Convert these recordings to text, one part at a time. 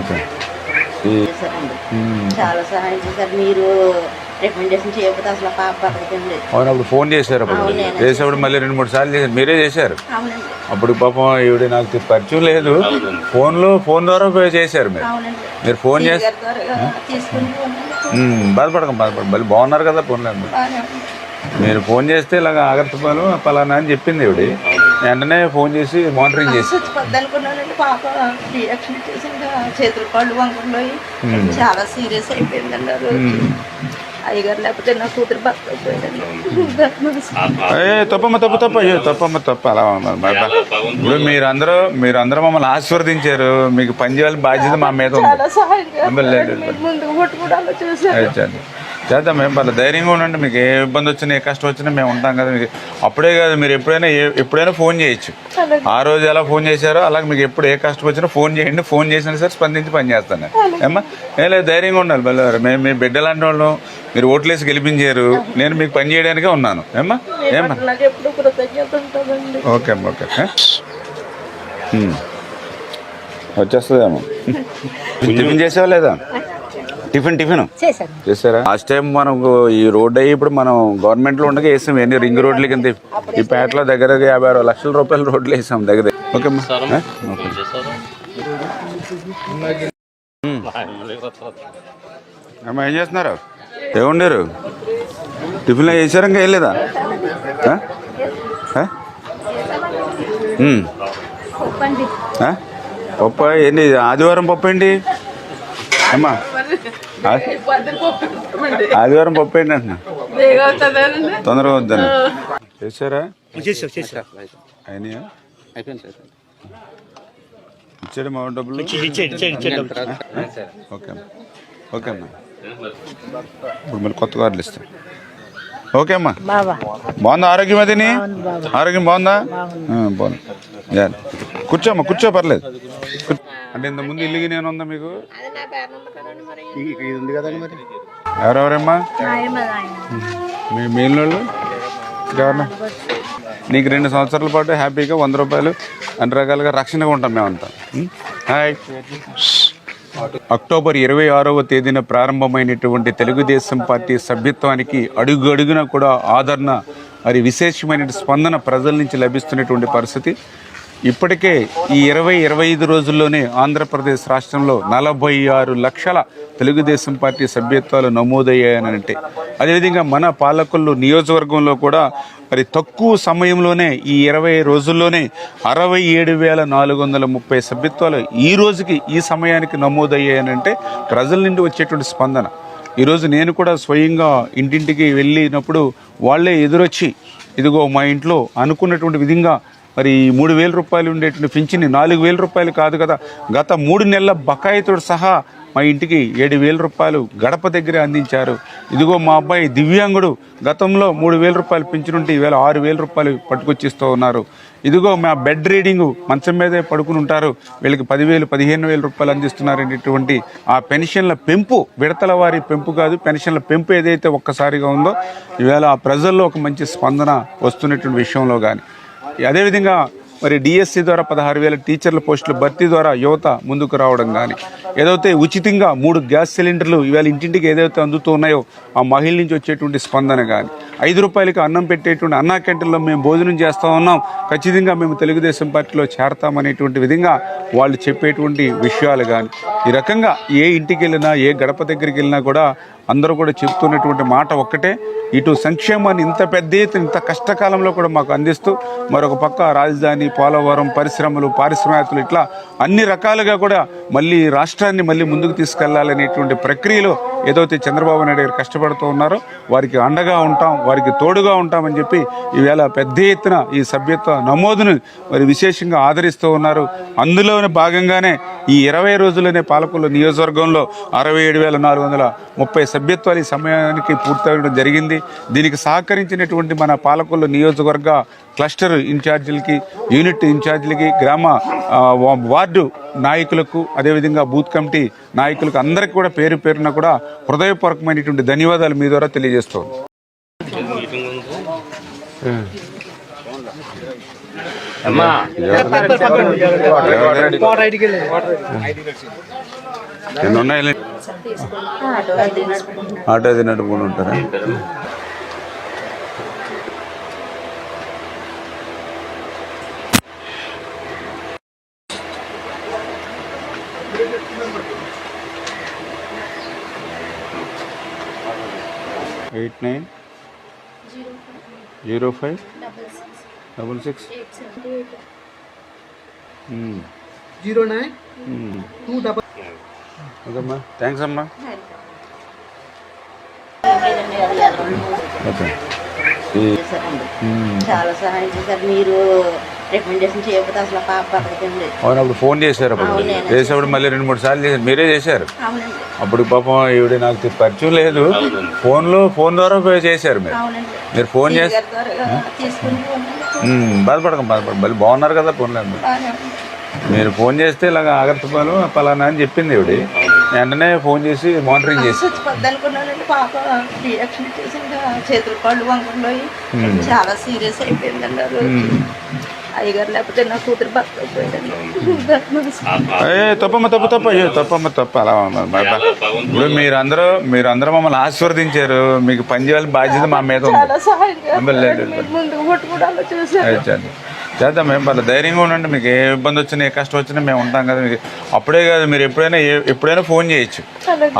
Okay. చాలా సహాయం చేశారు. మీరు రికమెండేషన్ చేయకపోతే అసలు పాప బతకదండి. అవును, అప్పుడు ఫోన్ చేశారు. అప్పుడు చేసేప్పుడు మళ్ళీ 2-3 సార్లు చేశారు. మీరే చేశారు అప్పుడు. పాపం ఈవిడ నాకు పరిచయం లేదు, ఫోన్ ద్వారా చేశారు. మీరు ఫోన్ చేసి బాధపడకండి. మళ్ళీ బాగున్నారు కదా ఫోన్ లేదు. మీరు ఫోన్ చేస్తే ఇలాగ ఆగర్తపాలు పలానా అని చెప్పింది ఈవిడ. వెంటనే ఫోన్ చేసి మానిటరింగ్ చేసి అనుకున్నానండి. పాప రియాక్షన్ చేసి చేతులు కాళ్ళు వంకలు చాలా సీరియస్ అయిపోయిందండి. అయ్యగారు లేకపోతే నా కూతురు బతకపోయిందండి. తప్ప అలా ఇప్పుడు మీరందరూ మమ్మల్ని ఆశీర్వదించారు. మీకు పని చేయాలని బాధ్యత మా మీద చేద్దాం. మేము పర్లేదు, ధైర్యంగా ఉండండి. మీకు ఏ ఇబ్బంది వచ్చినా ఏ కష్టం వచ్చినా మేము ఉంటాం కదా. మీకు అప్పుడే కాదు, మీరు ఎప్పుడైనా ఫోన్ చేయొచ్చు. ఆ రోజు ఎలా ఫోన్ చేశారో అలాగే మీకు ఎప్పుడు ఏ కష్టం వచ్చినా ఫోన్ చేయండి. ఫోన్ చేసినా సరే స్పందించి పని చేస్తాను ఏమ్మా. ఏం లేదు, ధైర్యంగా ఉండాలి. బెల్లవారు మేము మీ బిడ్డ లాంటి వాళ్ళు. మీరు ఓట్లేసి గెలిపించారు, నేను మీకు పని చేయడానికే ఉన్నాను ఏమ్మా. ఓకే అమ్మా, ఓకే. వచ్చేస్తుందేమో. టిఫిన్ చేసావా లేదా? టిఫిన్ చేశారా? లాస్ట్ టైం మనం ఈ రోడ్ అయ్యి ఇప్పుడు మనం గవర్నమెంట్లో ఉండగా వేసాం. ఎన్ని రింగ్ రోడ్ల కింద ఈ పేటలో దగ్గర 50-60 లక్షల రూపాయల రోడ్లు వేసాం దగ్గర. ఓకే అమ్మా, ఏం చేస్తున్నారు? ఏముండారు? టిఫిన్లో చేశారా? ఇంకా వేయలేదా? పప్పు ఏంటి? ఆదివారం పప్పు ఏంటి అమ్మా? ఆదివారం పప్పు ఏంటి అంటున్నా? తొందరగా వద్దని చేశారా? అయినాయా? ఇచ్చాడు మా డబ్బులు? ఓకే ఓకే అమ్మా. ఇప్పుడు మళ్ళీ కొత్త కార్డులు ఇస్తాం. ఓకే అమ్మా. బాగుందా ఆరోగ్యం? అదిని ఆరోగ్యం బాగుందా? బాగుంది. కూర్చోమ్మా, కూర్చో, పర్లేదు. అంటే ఇంతకుముందు ఇల్లుకి నేను ఉందా మీకు? ఇది ఉంది కదండి. మరి ఎవరెవరమ్మా మీ మేలు? ఎవరన్నా? నీకు 2 సంవత్సరాల పాటు హ్యాపీగా 100 రూపాయలు అన్ని రకాలుగా రక్షణగా ఉంటాం మేమంతా. హాయ్. అక్టోబర్ 26వ తేదీన ప్రారంభమైనటువంటి తెలుగుదేశం పార్టీ సభ్యత్వానికి అడుగు అడుగున కూడా ఆదరణ, మరి విశేషమైన స్పందన ప్రజల నుంచి లభిస్తున్నటువంటి పరిస్థితి. ఇప్పటికే ఈ 20-25 రోజుల్లోనే ఆంధ్రప్రదేశ్ రాష్ట్రంలో 46 లక్షల తెలుగుదేశం పార్టీ సభ్యత్వాలు నమోదయ్యాయనంటే, అదేవిధంగా మన పాలకొల్లు నియోజకవర్గంలో కూడా మరి తక్కువ సమయంలోనే ఈ 20 రోజుల్లోనే 67,430 సభ్యత్వాలు ఈ రోజుకి ఈ సమయానికి నమోదయ్యాయనంటే ప్రజల నుండి వచ్చేటువంటి స్పందన. ఈరోజు నేను కూడా స్వయంగా ఇంటింటికి వెళ్ళినప్పుడు వాళ్ళే ఎదురొచ్చి, ఇదిగో మా ఇంట్లో అనుకున్నటువంటి విధంగా మరి 3,000 రూపాయలు ఉండేటువంటి పింఛన్ని 4,000 రూపాయలు కాదు కదా, గత 3 నెలల బకాయితో సహా మా ఇంటికి 7,000 రూపాయలు గడప దగ్గరే అందించారు. ఇదిగో మా అబ్బాయి దివ్యాంగుడు గతంలో 3,000 రూపాయలు పింఛనుంటే ఈవేళ 6,000 రూపాయలు పట్టుకొచ్చిస్తూ ఉన్నారు. ఇదిగో మా బెడ్ రీడింగు మంచం మీదే పడుకుని ఉంటారు, వీళ్ళకి 10,000, 15,000 రూపాయలు అందిస్తున్నారనేటువంటి ఆ పెన్షన్ల పెంపు, విడతల వారి పెంపు కాదు, పెన్షన్ల పెంపు ఏదైతే ఒక్కసారిగా ఉందో ఈవేళ ఆ ప్రజల్లో ఒక మంచి స్పందన వస్తున్నటువంటి విషయంలో కానీ, అదేవిధంగా మరి డిఎస్సి ద్వారా 16,000 టీచర్ల పోస్టుల భర్తీ ద్వారా యువత ముందుకు రావడం కానీ, ఏదైతే ఉచితంగా 3 గ్యాస్ సిలిండర్లు ఇవాళ ఇంటింటికి ఏదైతే అందుతూ ఉన్నాయో ఆ మహిళ నుంచి వచ్చేటువంటి స్పందన కానీ, 5 రూపాయలకి అన్నం పెట్టేటువంటి అన్నా క్యాంటీన్లో మేము భోజనం చేస్తూ ఉన్నాం, ఖచ్చితంగా మేము తెలుగుదేశం పార్టీలో చేరతామనేటువంటి విధంగా వాళ్ళు చెప్పేటువంటి విషయాలు కానీ, ఈ రకంగా ఏ ఇంటికి వెళ్ళినా ఏ గడప దగ్గరికి వెళ్ళినా కూడా అందరూ కూడా చెప్తున్నటువంటి మాట ఒక్కటే, ఇటు సంక్షేమాన్ని ఇంత పెద్ద ఎత్తున ఇంత కష్టకాలంలో కూడా మాకు అందిస్తూ, మరొక పక్క రాజధాని, పోలవరం, పరిశ్రమలు, పారిశ్రామికలు, ఇట్లా అన్ని రకాలుగా కూడా మళ్ళీ రాష్ట్రాన్ని మళ్ళీ ముందుకు తీసుకెళ్లాలనేటువంటి ప్రక్రియలో ఏదైతే చంద్రబాబు నాయుడు గారు కష్టపడుతూ ఉన్నారో వారికి అండగా ఉంటాం, వారికి తోడుగా ఉంటామని చెప్పి ఈవేళ పెద్ద ఎత్తున ఈ సభ్యత్వ నమోదును మరి విశేషంగా ఆదరిస్తూ ఉన్నారు. అందులోనే భాగంగానే ఈ 20 రోజుల్లోనే పాలకొల్లు నియోజకవర్గంలో 67,430 సభ్యత్వాలు ఈ సమయానికి పూర్తవడం జరిగింది. దీనికి సహకరించినటువంటి మన పాలకొల్లు నియోజకవర్గ క్లస్టర్ ఇన్ఛార్జీలకి, యూనిట్ ఇన్ఛార్జీలకి, గ్రామ వార్డు నాయకులకు, అదేవిధంగా బూత్ కమిటీ నాయకులకు అందరికీ కూడా పేరు పేరున కూడా హృదయపూర్వకమైనటువంటి ధన్యవాదాలు మీ ద్వారా తెలియజేస్తాను. ఎన్ని ఉన్నాయి? ఆటో అది నడుపుకొని ఉంటారా? ఎయిట్ 9 05 66 ఓకేమ్మా, థ్యాంక్స్ అమ్మా. ఓకే, చాలా సహాయం చేశారు. మీరు రికమెండేషన్ చేయకపోతే అసలు పాప బతకదండి. అవును, అప్పుడు ఫోన్ చేశారు. అప్పుడు చేసేప్పుడు మళ్ళీ 2-3 సార్లు చేశారు. మీరే చేశారు అవునండి, అప్పుడు. పాపం ఈవిడ నాకు పరిచయం లేదు, ఫోన్ ద్వారా చేశారు. అవునండి. మీరు ఫోన్ చేసి తీసుకుని బాధపడకండి, మళ్ళీ బాగున్నారు కదా. ఫోన్ లేదు, మీరు ఫోన్ చేస్తే ఇలాగ ఆగర్తపాలు పలానా అని చెప్పింది ఈవిడ. వెంటనే ఫోన్ చేసి మానిటరింగ్ చేసి అనుకున్నానండి. పాప రియాక్షన్ చేసి ఇంకా చేతులు కాళ్ళు వంకరలో చాలా సీరియస్ అయిపోయిందండి. ఆ రోజు అయ్యగారు లేకపోతే నా కూతురు భర్త అయిపోయిందండి. తప్ప అలా ఇప్పుడు మీరందరూ మమ్మల్ని ఆశీర్వదించారు. మీకు పని చేయాలని బాధ్యత మా మీద ఉంది. చాలా సహాయం చేశారు. ముందుకు పట్టుకోవడాలో చూసారు. చేద్దాం, మేము పర్లేదు, ధైర్యంగా ఉండండి. మీకు ఏ ఇబ్బంది వచ్చినా ఏ కష్టం వచ్చినా మేము ఉంటాం కదా. మీకు అప్పుడే కాదు, మీరు ఎప్పుడైనా ఫోన్ చేయొచ్చు.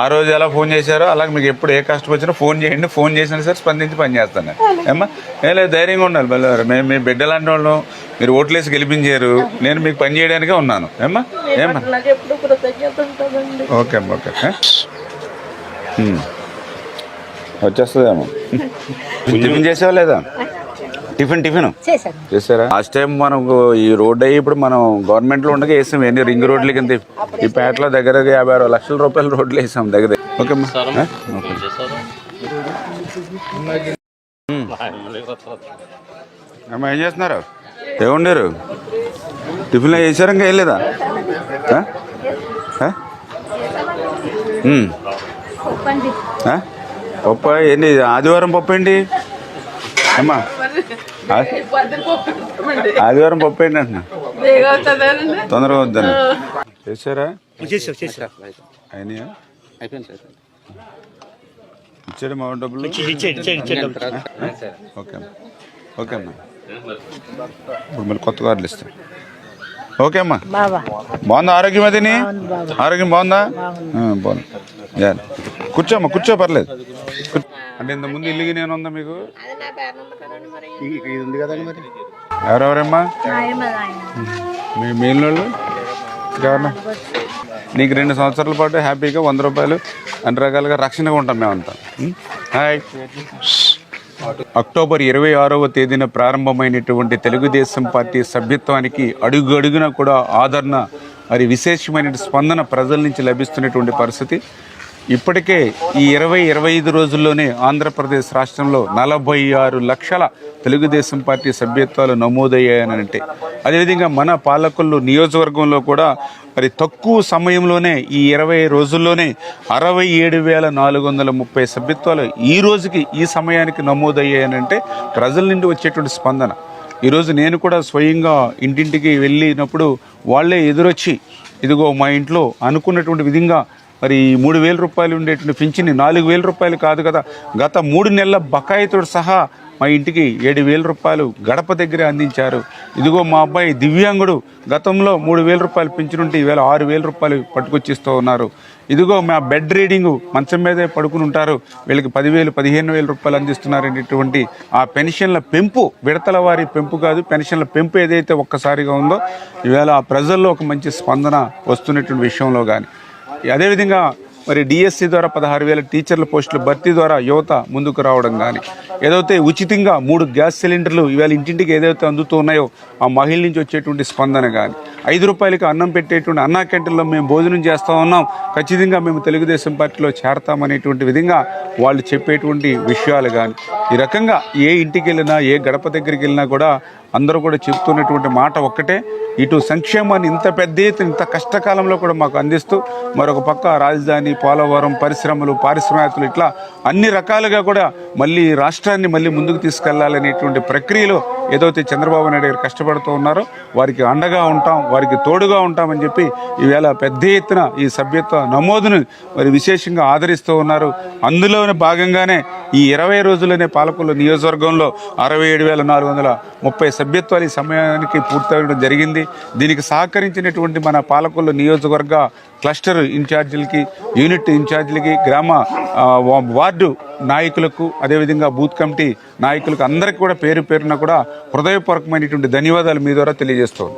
ఆ రోజు ఎలా ఫోన్ చేశారో అలాగే మీకు ఎప్పుడు ఏ కష్టం వచ్చినా ఫోన్ చేయండి. ఫోన్ చేసినా సరే స్పందించి పని చేస్తాను ఏమ్మా. ఏం లేదు, ధైర్యంగా ఉండాలి. బల్లవారు మేము మీ బిడ్డ లాంటి వాళ్ళు, మీరు ఓట్లేసి గెలిపించారు. నేను మీకు పని చేయడానికే ఉన్నాను ఏమ్మా. ఏమ్మా, ఓకే అమ్మా, ఓకే. వచ్చేస్తుందేమో. టిఫిన్ చేసావా లేదా? టిఫిన్ చేశారా? లాస్ట్ టైం మనకు ఈ రోడ్ అయ్యి ఇప్పుడు మనం గవర్నమెంట్లో ఉండగా వేసాం. ఎన్ని రింగ్ రోడ్ల కింద ఈ పేటలో దగ్గర 56 లక్షల రూపాయల రోడ్లు వేసాం దగ్గర. ఓకే అమ్మా, ఏం చేస్తున్నారు? ఏముండారు? టిఫిన్లో చేశారా? ఇంకా వేయలేదా? పప్పు ఏంటి? ఆదివారం పప్పు ఏంటి అమ్మా? ఆదివారం పప్పు ఏంటి అంటున్నా? తొందరగా వద్దని చేశారా? అయినాయా? ఇచ్చాడు మా డబ్బులు? ఓకే ఓకే అమ్మా, ఇప్పుడు మళ్ళీ కొత్త కార్డులు ఇస్తాం. ఓకే అమ్మా, బాగుందా ఆరోగ్యం? అదిని ఆరోగ్యం బాగుందా? బాగుంది. కూర్చోమ్మా, కూర్చో, పర్లేదు. అంటే ఇంతకుముందు ఇల్లుకి నేను ఉందా మీకు? ఇది ఉంది కదండి. మరి ఎవరెవరమ్మా మీ మేలు? ఇంకెవరన్నా? నీకు 2 సంవత్సరాల పాటు హ్యాపీగా 100 రూపాయలు అన్ని రకాలుగా రక్షణగా ఉంటాం మేమంతా. హాయ్. అక్టోబర్ 26వ తేదీన ప్రారంభమైనటువంటి తెలుగుదేశం పార్టీ సభ్యత్వానికి అడుగున కూడా ఆదరణ, మరి విశేషమైన స్పందన ప్రజల నుంచి లభిస్తున్నటువంటి పరిస్థితి. ఇప్పటికే ఈ 20-25 రోజుల్లోనే ఆంధ్రప్రదేశ్ రాష్ట్రంలో 46 లక్షల తెలుగుదేశం పార్టీ సభ్యత్వాలు నమోదయ్యాయనంటే, అదేవిధంగా మన పాలకొల్లు నియోజకవర్గంలో కూడా మరి తక్కువ సమయంలోనే ఈ 20 రోజుల్లోనే 67,430 సభ్యత్వాలు ఈ రోజుకి ఈ సమయానికి నమోదయ్యాయనంటే ప్రజల నుండి వచ్చేటువంటి స్పందన. ఈరోజు నేను కూడా స్వయంగా ఇంటింటికి వెళ్ళినప్పుడు వాళ్ళే ఎదురొచ్చి, ఇదిగో మా ఇంట్లో అనుకున్నటువంటి విధంగా మరి 3,000 రూపాయలు ఉండేటువంటి పింఛన్ని 4,000 రూపాయలు కాదు కదా, గత 3 నెలల బకాయితో సహా మా ఇంటికి 7,000 రూపాయలు గడప దగ్గరే అందించారు. ఇదిగో మా అబ్బాయి దివ్యాంగుడు, గతంలో 3,000 రూపాయలు పింఛనుంటే ఈవేళ 6,000 రూపాయలు పట్టుకొచ్చిస్తూ ఉన్నారు. ఇదిగో మా బెడ్ రీడింగు, మంచం మీదే పడుకుని ఉంటారు, వీళ్ళకి 10,000, 15,000 రూపాయలు అందిస్తున్నారనేటువంటి ఆ పెన్షన్ల పెంపు, విడతల వారి పెంపు కాదు, పెన్షన్ల పెంపు ఏదైతే ఒక్కసారిగా ఉందో ఈవేళ ఆ ప్రజల్లో ఒక మంచి స్పందన వస్తున్నటువంటి విషయంలో కానీ, అదేవిధంగా మరి డిఎస్సి ద్వారా 16,000 టీచర్ల పోస్టుల భర్తీ ద్వారా యువత ముందుకు రావడం కానీ, ఏదైతే ఉచితంగా 3 గ్యాస్ సిలిండర్లు ఇవాళ ఇంటింటికి ఏదైతే అందుతూ ఉన్నాయో ఆ మహిళ నుంచి వచ్చేటువంటి స్పందన కానీ, 5 రూపాయలకి అన్నం పెట్టేటువంటి అన్నా క్యాంటీన్లో మేము భోజనం చేస్తూ ఉన్నాం, ఖచ్చితంగా మేము తెలుగుదేశం పార్టీలో చేరతామనేటువంటి విధంగా వాళ్ళు చెప్పేటువంటి విషయాలు కానీ, ఈ రకంగా ఏ ఇంటికి వెళ్ళినా ఏ గడప దగ్గరికి వెళ్ళినా కూడా అందరూ కూడా చెప్తున్నటువంటి మాట ఒక్కటే, ఇటు సంక్షేమాన్ని ఇంత పెద్ద ఎత్తున ఇంత కష్టకాలంలో కూడా మాకు అందిస్తూ, మరొక పక్క రాజధాని, పోలవరం, పరిశ్రమలు, పారిశ్రామికలు, ఇట్లా అన్ని రకాలుగా కూడా మళ్ళీ రాష్ట్రాన్ని మళ్ళీ ముందుకు తీసుకెళ్లాలనేటువంటి ప్రక్రియలో ఏదైతే చంద్రబాబు నాయుడు గారు కష్టపడుతూ ఉన్నారో వారికి అండగా ఉంటాం, వారికి తోడుగా ఉంటామని చెప్పి ఈవేళ పెద్ద ఎత్తున ఈ సభ్యత్వ నమోదును మరి విశేషంగా ఆదరిస్తూ ఉన్నారు. అందులోనే భాగంగానే ఈ 20 రోజుల్లోనే పాలకొల్లు నియోజకవర్గంలో 67,430 సభ్యత్వాలు ఈ సమయానికి పూర్తవడం జరిగింది. దీనికి సహకరించినటువంటి మన పాలకొల్లు నియోజకవర్గ క్లస్టర్ ఇన్ఛార్జీలకి, యూనిట్ ఇన్ఛార్జీలకి, గ్రామ వార్డు నాయకులకు, అదేవిధంగా బూత్ కమిటీ నాయకులకు అందరికీ కూడా పేరు పేరున కూడా హృదయపూర్వకమైనటువంటి ధన్యవాదాలు మీ ద్వారా తెలియజేస్తాను.